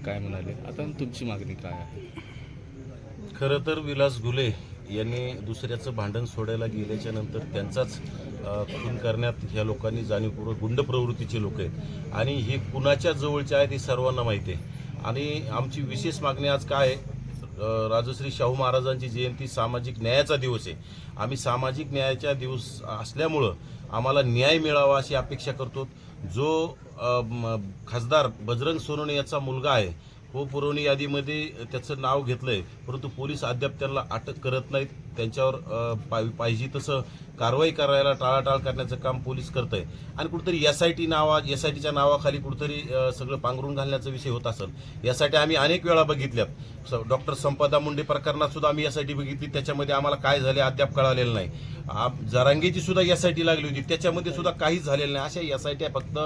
काय म्हणाले आता तुमची मागणी काय आहे? खरं तर विलास घुले यांनी दुसऱ्याचं भांडण सोडायला गेल्याच्या नंतर त्यांचाच खून करण्यात ह्या लोकांनी जाणीवपूर्वक गुंड प्रवृत्तीचे लोक आहेत आणि हे कुणाच्या जवळचे आहेत हे सर्वांना माहिती आहे. आणि आमची विशेष मागणी आज काय आहे, राजश्री शाहू महाराजांची जयंती सामाजिक न्यायाचा दिवस आहे. आम्ही सामाजिक न्यायाचा दिवस असल्यामुळं आम्हाला न्याय मिळावा अशी अपेक्षा करतो. जो खासदार बजरंग सोनवणे याचा मुलगा आहे, हो पुरवणी यादीमध्ये त्याचं नाव घेतलंय, परंतु पोलीस अद्याप त्यांना अटक करत नाहीत. त्यांच्यावर पाहिजे तसं कारवाई करायला टाळाटाळ करण्याचं काम पोलीस करत आहे. आणि कुठेतरी एसआयटीच्या नावाखाली कुठेतरी सगळं पांघरून घालण्याचा विषय होत असेल. यासाठी आम्ही अनेक वेळा बघितल्यात. डॉक्टर संपदा मुंडे प्रकरणात सुद्धा आम्ही एसआयटी बघितली, त्याच्यामध्ये आम्हाला काय झाले अद्याप कळालेलं नाही. जरांगेची सुद्धा एसआयटी लागली होती, त्याच्यामध्ये सुद्धा काहीच झालेलं नाही. अशा एसआयटी फक्त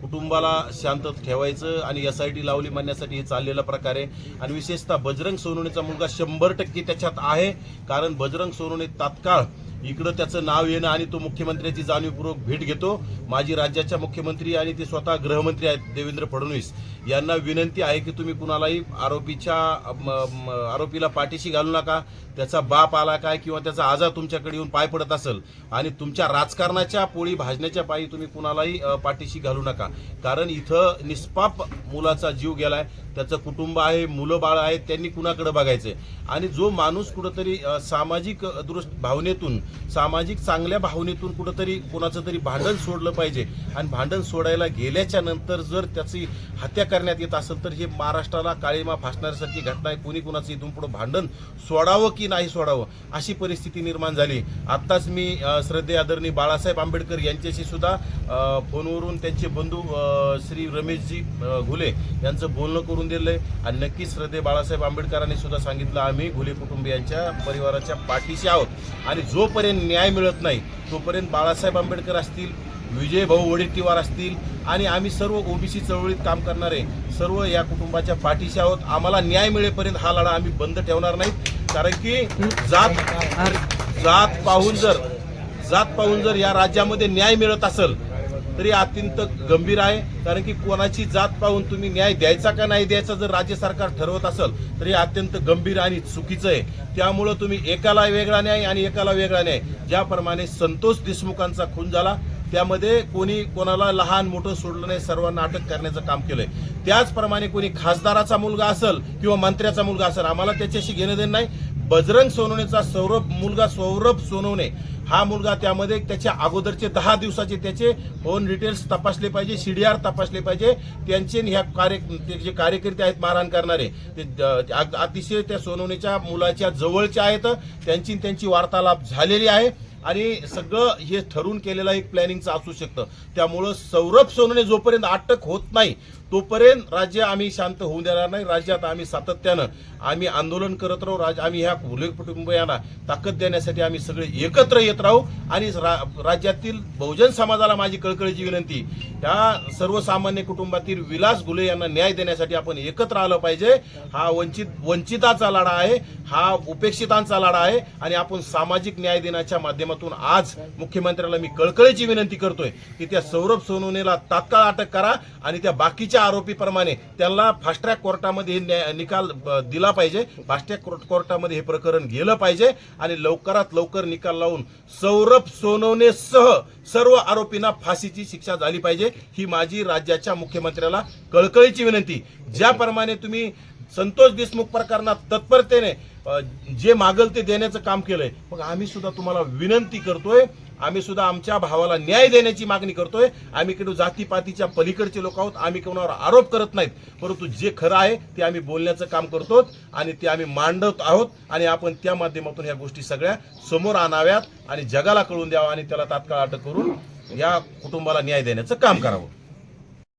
कुटुंबाला शांत ठेवायचं आणि एसआयटी लावली म्हणण्यासाठी हे चाललेला प्रकार आहे. आणि विशेषतः बजरंग सोनवणेचा मुलगा 100% त्याच्यात आहे. कारण बजरंग सोनवणे तात्काळ इकडं त्याचं नाव येणं आणि तो मुख्यमंत्र्याची जाणीवपूर्वक भेट घेतो. माजी राज्याच्या मुख्यमंत्री आणि ते स्वतः गृहमंत्री आहेत देवेंद्र फडणवीस यांना विनंती आहे की तुम्ही कुणालाही आरोपीला पाठीशी घालू नका. त्याचा बाप आला काय किंवा त्याचा आजा तुमच्याकडे येऊन पाय पडत असेल आणि तुमच्या राजकारणाच्या पोळी भाजण्याच्या पायी तुम्ही कुणालाही पाठीशी घालू नका. कारण इथं निष्पाप मुलाचा जीव गेलाय, त्याचं कुटुंब आहे, मुलं बाळ आहेत, त्यांनी कुणाकडे बघायचंय. आणि जो माणूस कुठंतरी सामाजिक भावनेतून सामाजिक चांगल्या भावनेतून कुठंतरी कुणाचं तरी भांडण सोडलं पाहिजे आणि भांडण सोडायला गेल्याच्या नंतर जर त्याची हत्या करण्यात येत असेल तर हे महाराष्ट्राला काळीमा फासण्यासारखी घटना आहे. कोणी कुणाचं इथून पुढे भांडण सोडावं की नाही सोडावं अशी परिस्थिती निर्माण झाली. आत्ताच मी श्रद्धेय आदरणीय बाळासाहेब आंबेडकर यांच्याशी सुद्धा फोनवरून त्यांचे बंधू श्री रमेशजी घुले यांचं बोलणं करून दिलंय. आणि नक्कीच श्रद्धेय बाळासाहेब आंबेडकरांनी सुद्धा सांगितलं आम्ही घुले कुटुंबियांच्या परिवाराच्या पाठीशी आहोत. आणि जोपर्यंत न्याय मिळत नाही तोपर्यंत बाळासाहेब आंबेडकर असतील, विजय भाऊ वडेट्टीवार असतील आणि आम्ही सर्व ओबीसी चळवळीत काम करणारे सर्व या कुटुंबाच्या पाठीशी आहोत. आम्हाला न्याय मिळेपर्यंत हा लढा आम्ही बंद ठेवणार नाही. कारण की जात पाहून जर या राज्यामध्ये न्याय मिळत असेल तरी अत्यंत गंभीर आहे. कारण की कोणाची जात पाहून तुम्ही न्याय द्यायचा का नाही द्यायचा जर राज्य सरकार ठरवत असेल तरी अत्यंत गंभीर आणि चुकीचं आहे. त्यामुळं तुम्ही एकाला वेगळा न्याय आणि एकाला वेगळा न्याय, ज्याप्रमाणे संतोष देशमुखांचा खून झाला त्यामध्ये कोणी कोणाला लहान मोठं सोडलं नाही, सर्वांना अटक करण्याचं काम केलंय. त्याचप्रमाणे कोणी खासदाराचा मुलगा असेल किंवा मंत्र्याचा मुलगा असेल, आम्हाला त्याच्याशी घेणं देणं नाही. बजरंग सोनवणेचा मुलगा सौरभ सोनवणे हा मुलगा, त्यामध्ये त्याच्या अगोदरचे 10 दिवसाचे त्याचे फोन डिटेल्स तपासले पाहिजे, CDR तपासले पाहिजे. त्यांचे ह्या जे कार्यकर्ते आहेत मारहाण करणारे ते अतिशय त्या सोनवणेच्या मुलाच्या जवळचे आहेत. त्यांची वार्तालाप झालेली आहे आणि सगळं हे ठरून केलेलं एक प्लॅनिंगचं असू शकतं. त्यामुळं सौरभ सोनवणे जोपर्यंत अटक होत नाही तोपर्यंत राज्य आम्ही शांत होऊ देणार नाही. राज्यात आम्ही सातत्यानं आम्ही आंदोलन करत राहू. आम्ही ह्या घुले कुटुंबियांना ताकद देण्यासाठी आम्ही सगळे एकत्र येत राहू. आणि राज्यातील बहुजन समाजाला माझी कळकळीची विनंती, ह्या सर्वसामान्य कुटुंबातील विलास घुले यांना न्याय देण्यासाठी आपण एकत्र आलं पाहिजे. हा वंचिताचा लढा आहे, हा उपेक्षितांचा लढा आहे. आणि आपण सामाजिक न्याय देण्याच्या माध्यमातून आज मुख्यमंत्र्याला मी कळकळीची विनंती करतोय की त्या सौरभ सोनवणेला तात्काळ अटक करा आणि त्या बाकीच्या आरोपीप्रमाणे त्यांना फास्ट ट्रॅक कोर्टामध्ये निकाल दिला पाहिजे. फास्ट ट्रॅक कोर्टामध्ये हे प्रकरण गेलं पाहिजे आणि लवकरात लवकर निकाल लावून सौरभ सोनवणेसह सर्व आरोपींना फाशीची शिक्षा झाली पाहिजे. ही माझी राज्याच्या मुख्यमंत्र्याला कळकळीची विनंती. ज्याप्रमाणे तुम्ही संतोष देशमुख प्रकरणात तत्परतेने जे मागल ते देण्याचं काम केलंय, मग आम्ही सुद्धा तुम्हाला विनंती करतोय, आम्ही सुद्धा आमच्या भावाला न्याय देण्याची मागणी करतोय. आम्ही किंवा जातीपातीच्या पलीकडचे लोक आहोत, आम्ही कोणावर आरोप करत नाहीत, परंतु जे खरं आहे ते आम्ही बोलण्याचं काम करतो आणि ते आम्ही मांडत आहोत. आणि आपण त्या माध्यमातून ह्या गोष्टी सगळ्या समोर आणाव्यात आणि जगाला कळून द्यावं आणि त्याला तात्काळ अटक करून या कुटुंबाला न्याय देण्याचं काम करावं.